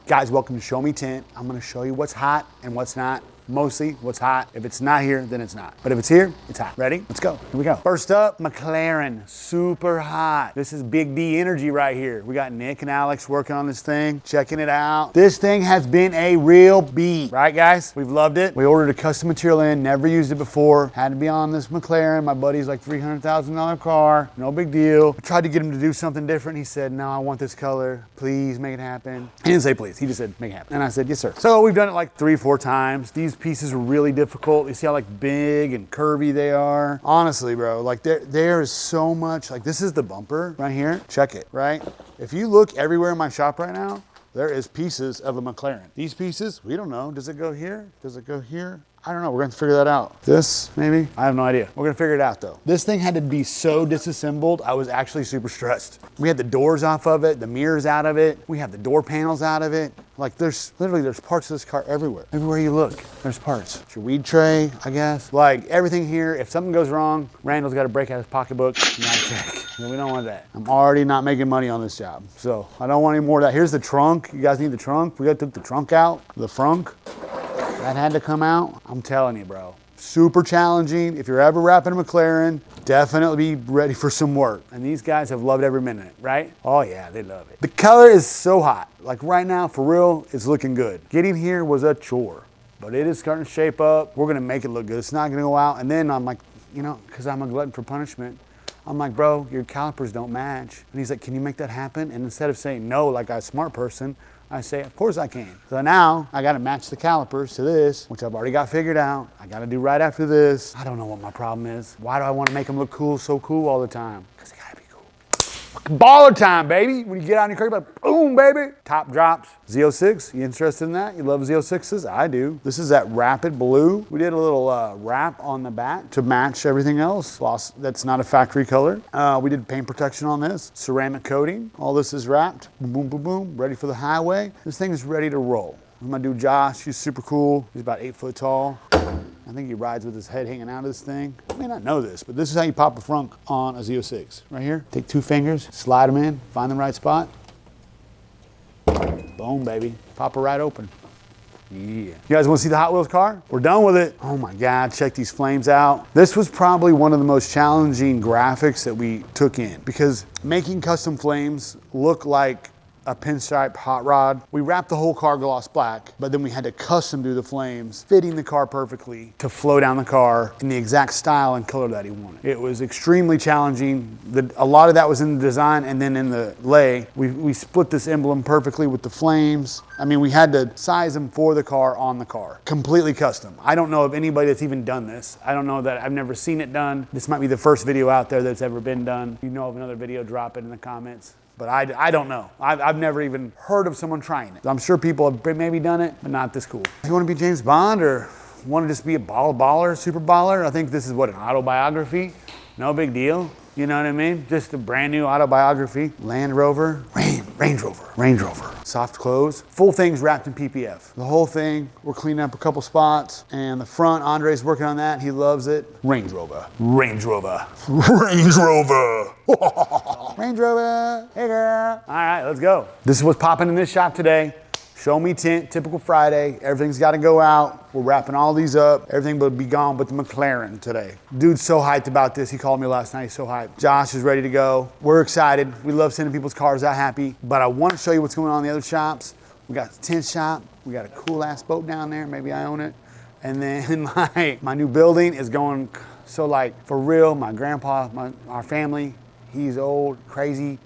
Guys, welcome to Show Me Tint. I'm gonna show you what's hot and what's not. Mostly what's hot. If it's not here, then it's not. But if it's here, it's hot. Ready? Let's go. Here we go. First up, McLaren. Super hot. This is Big D energy right here. We got Nick and Alex working on this thing, checking it out. This thing has been a real beat. Right, guys? We've loved it. We ordered a custom material in, never used it before. Had to be on this McLaren. My buddy's like $300,000 car. No big deal. I tried to get him to do something different. He said, no, I want this color. Please make it happen. He didn't say please. He just said, make it happen. And I said, yes, sir. So we've done it like 3-4 times. These pieces are really difficult. You see how like big and curvy they are? Honestly, bro, like there is so much, like this is the bumper right here. Check it, right? If you look everywhere in my shop right now, there is pieces of a McLaren. These pieces, we don't know. Does it go here? Does it go here? I don't know, we're gonna figure that out. This, maybe? I have no idea. We're gonna figure it out though. This thing had to be so disassembled, I was actually super stressed. We had the doors off of it, the mirrors out of it, we have the door panels out of it. Like there's parts of this car everywhere. Everywhere you look, there's parts. It's your weed tray, I guess. Like everything here, if something goes wrong, Randall's gotta break out his pocketbook and not check. No, we don't want that. I'm already not making money on this job. So I don't want any more of that. Here's the trunk. You guys need the trunk? We gotta take the trunk out, the frunk. That had to come out. I'm telling you, bro. Super challenging. If you're ever wrapping a McLaren, definitely be ready for some work. And these guys have loved every minute, right? Oh yeah, they love it. The color is so hot. Like right now, for real, it's looking good. Getting here was a chore, but it is starting to shape up. We're gonna make it look good. It's not gonna go out. And then I'm like, you know, because I'm a glutton for punishment, I'm like, bro, your calipers don't match. And he's like, can you make that happen? And instead of saying no, like a smart person, I say, of course I can. So now I gotta match the calipers to this, which I've already got figured out. I gotta do right after this. I don't know what my problem is. Why do I wanna make them look cool, so cool all the time? Because they gotta be cool. Fucking baller time, baby. When you get out in your car, you're like, boom, baby. Top drops. Z06, you interested in that? You love Z06s? I do. This is that Rapid Blue. We did a little wrap on the back to match everything else. That's not a factory color. We did paint protection on this. Ceramic coating. All this is wrapped. Boom, boom, boom, boom. Ready for the highway. This thing is ready to roll. My dude Josh, he's super cool. He's about 8 foot tall. I think he rides with his head hanging out of this thing. You may not know this, but this is how you pop a frunk on a Z06. Right here. Take 2 fingers, slide them in, find the right spot. Boom, baby. Pop it right open. Yeah. You guys want to see the Hot Wheels car? We're done with it. Oh my God, check these flames out. This was probably one of the most challenging graphics that we took in because making custom flames look like a pinstripe hot rod. We wrapped the whole car gloss black, but then we had to custom do the flames, fitting the car perfectly to flow down the car in the exact style and color that he wanted. It was extremely challenging. A lot of that was in the design, and then in the lay, we split this emblem perfectly with the flames. I mean, we had to size them for the car on the car. Completely custom. I don't know of anybody that's even done this. I don't know that, I've never seen it done. This might be the first video out there that's ever been done. If you know of another video, drop it in the comments. But I don't know. I've never even heard of someone trying it. I'm sure people have maybe done it, but not this cool. If you want to be James Bond or want to just be a baller, super baller, I think this is what, an autobiography? No big deal. You know what I mean? Just a brand new autobiography. Land Rover, Range Rover. Soft close. Full thing's wrapped in PPF. The whole thing, we're cleaning up a couple spots. And the front, Andre's working on that. He loves it. Range Rover. Range Rover. Hey girl. All right, let's go. This is what's popping in this shop today. Show Me Tint, typical Friday. Everything's got to go out. We're wrapping all these up. Everything will be gone but the McLaren today. Dude's so hyped about this. He called me last night. He's so hyped. Josh is ready to go. We're excited. We love sending people's cars out happy. But I want to show you what's going on in the other shops. We got the tint shop. We got a cool ass boat down there. Maybe I own it. And then my new building is going, so like for real, my grandpa, our family, he's old, crazy.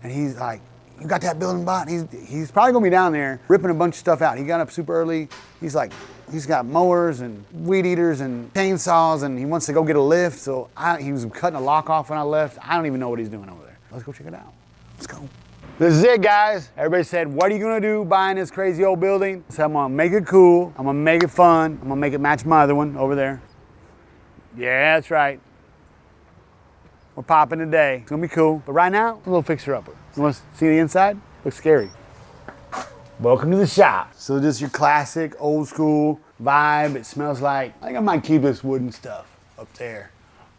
And he's like, you got that building bought? He's probably gonna be down there ripping a bunch of stuff out. He got up super early. He's got mowers and weed eaters and chainsaws, and he wants to go get a lift. So he was cutting a lock off when I left. I don't even know what he's doing over there. Let's go check it out. Let's go. This is it, guys. Everybody said, what are you gonna do buying this crazy old building? So I'm gonna make it cool. I'm gonna make it fun. I'm gonna make it match my other one over there. Yeah, that's right. We're popping today. It's gonna be cool. But right now, a little fixer-upper. You wanna see the inside? Looks scary. Welcome to the shop. So this is your classic, old school vibe. It smells like, I think I might keep this wooden stuff up there.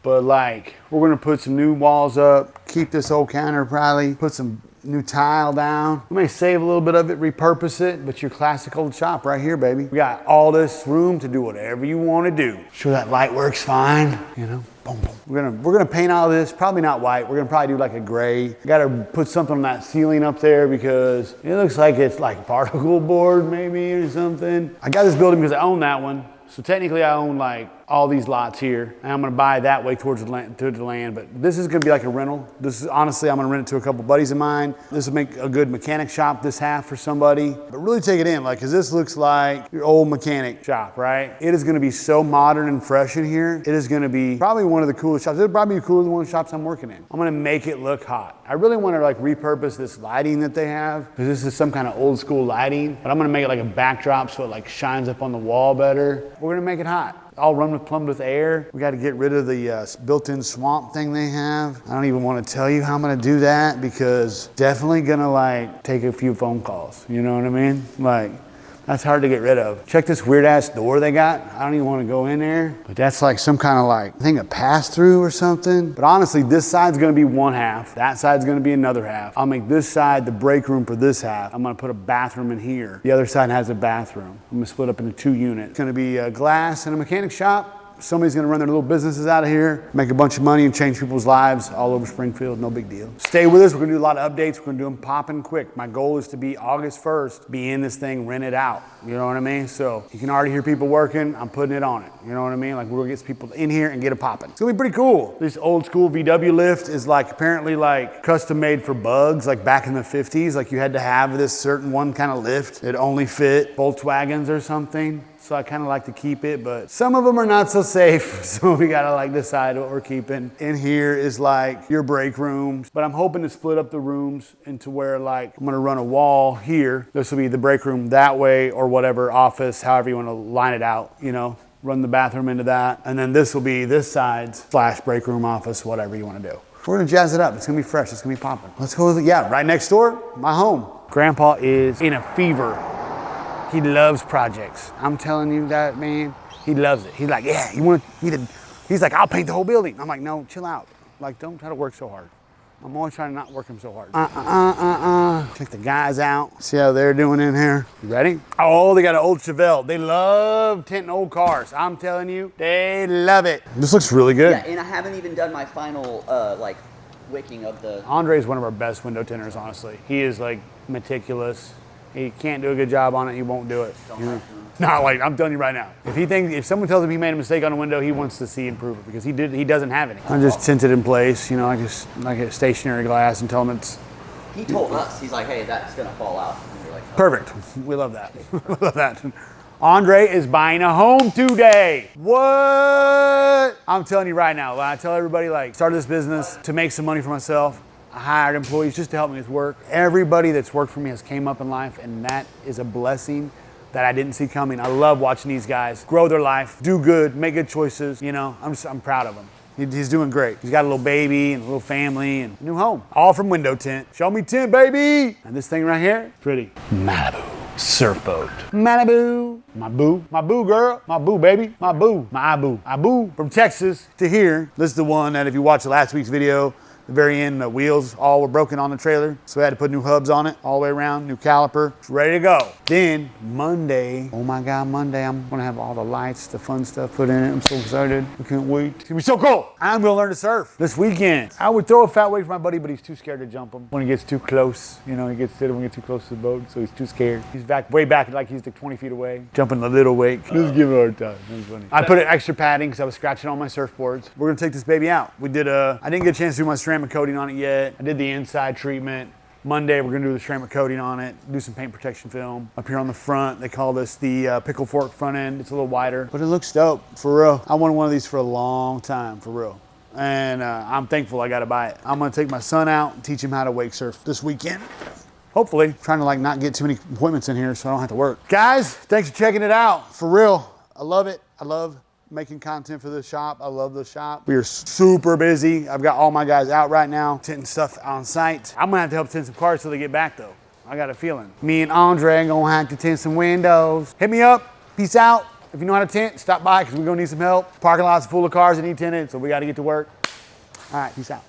But like, we're gonna put some new walls up, keep this old counter probably, put some new tile down. We may save a little bit of it, repurpose it, but your classic old shop right here, baby. We got all this room to do whatever you want to do. Sure that light works fine, you know. Boom, boom. We're gonna paint all this, probably not white. We're gonna probably do like a gray. Gotta put something on that ceiling up there because it looks like it's like particle board maybe or something. I got this building because I own that one. So technically I own like all these lots here, and I'm gonna buy that way towards the land, but this is gonna be like a rental. This is honestly, I'm gonna rent it to a couple buddies of mine. This will make a good mechanic shop, this half for somebody, but really take it in, like, cause this looks like your old mechanic shop, right? It is gonna be so modern and fresh in here. It is gonna be probably one of the coolest shops. It'll probably be cooler than one of the shops I'm working in. I'm gonna make it look hot. I really wanna like repurpose this lighting that they have, cause this is some kind of old school lighting, but I'm gonna make it like a backdrop so it like shines up on the wall better. We're gonna make it hot. All plumbed with air. We got to get rid of the built-in swamp thing they have. I don't even want to tell you how I'm going to do that because definitely going to like take a few phone calls. You know what I mean? Like, that's hard to get rid of. Check this weird ass door they got. I don't even want to go in there, but that's like some kind of like, I think a pass through or something. But honestly, this side's gonna be one half. That side's gonna be another half. I'll make this side the break room for this half. I'm gonna put a bathroom in here. The other side has a bathroom. I'm gonna split up into 2 units. It's gonna be a glass and a mechanic shop. Somebody's gonna run their little businesses out of here, make a bunch of money and change people's lives all over Springfield, no big deal. Stay with us, we're gonna do a lot of updates, we're gonna do them popping quick. My goal is to be August 1st, be in this thing, rent it out, you know what I mean? So you can already hear people working, I'm putting it on it, you know what I mean? Like we're gonna get people in here and get it popping. It's gonna be pretty cool. This old school VW lift is like apparently like custom made for bugs, like back in the 50s, like you had to have this certain one kind of lift. It only fit Volkswagens or something. So I kind of like to keep it, but some of them are not so safe. So we gotta like decide what we're keeping. In here is like your break rooms, but I'm hoping to split up the rooms into where like I'm gonna run a wall here. This will be the break room that way or whatever, office, however you wanna line it out, you know, run the bathroom into that. And then this will be this side's / break room, office, whatever you wanna do. We're gonna jazz it up. It's gonna be fresh, it's gonna be popping. Let's go with it. Yeah, right next door, my home. Grandpa is in a fever. He loves projects. I'm telling you that, man. He loves it. He's like, yeah, you want me to, he's like, I'll paint the whole building. I'm like, no, chill out. Like, don't try to work so hard. I'm always trying to not work him so hard. Check the guys out. See how they're doing in here. You ready? Oh, they got an old Chevelle. They love tinting old cars. I'm telling you, they love it. This looks really good. Yeah, and I haven't even done my final, like, wicking of the... Andre is one of our best window tinters, honestly. He is like meticulous. He can't do a good job on it, he won't do it. Not like, I'm telling you right now. If someone tells him he made a mistake on a window, he wants to see improvement because he doesn't have any. I just tint it in place, you know, like a stationary glass and tell him it's... He told us, he's like, hey, that's gonna fall out. And we're like, oh. Perfect, we love that, we love that. Andre is buying a home today. What? I'm telling you right now, when I tell everybody like, started this business to make some money for myself, I hired employees just to help me with work. Everybody that's worked for me has came up in life, and that is a blessing that I didn't see coming. I love watching these guys grow their life, do good, make good choices. You know, I'm proud of him. He's doing great. He's got a little baby and a little family and a new home. All from window tint. Show me tint, baby. And this thing right here, pretty. Malibu surf boat. Malibu. My boo girl, my boo baby, my boo, my Abu. Abu from Texas to here. This is the one that if you watched last week's video, the very end, the wheels all were broken on the trailer. So we had to put new hubs on it all the way around, new caliper. It's ready to go. Then Monday, oh my God, Monday, I'm gonna have all the lights, the fun stuff put in it. I'm so excited. I can't wait. It's gonna be so cool. I'm gonna learn to surf this weekend. I would throw a fat wake for my buddy, but he's too scared to jump him. When he gets too close, you know, he gets too close to the boat, so he's too scared. He's way back, like he's like 20 feet away, jumping the little wake. Just give him a hard time. That was funny. I put an extra padding because I was scratching on my surfboards. We're gonna take this baby out. I didn't get a chance to do my ceramic coating on it yet. I did the inside treatment. Monday, we're gonna do the ceramic coating on it, do some paint protection film. Up here on the front, they call this the pickle fork front end. It's a little wider, but it looks dope, for real. I wanted one of these for a long time, for real. And I'm thankful I got to buy it. I'm gonna take my son out and teach him how to wake surf this weekend. Hopefully, trying to like not get too many appointments in here so I don't have to work. Guys, thanks for checking it out, for real. I love it, I love making content for the shop. I love the shop. We are super busy. I've got all my guys out right now, tinting stuff on site. I'm gonna have to help tint some cars till they get back though. I got a feeling. Me and Andre are gonna have to tint some windows. Hit me up, peace out. If you know how to tint, stop by because we're gonna need some help. Parking lot's full of cars that need tinted, so we gotta get to work. All right, peace out.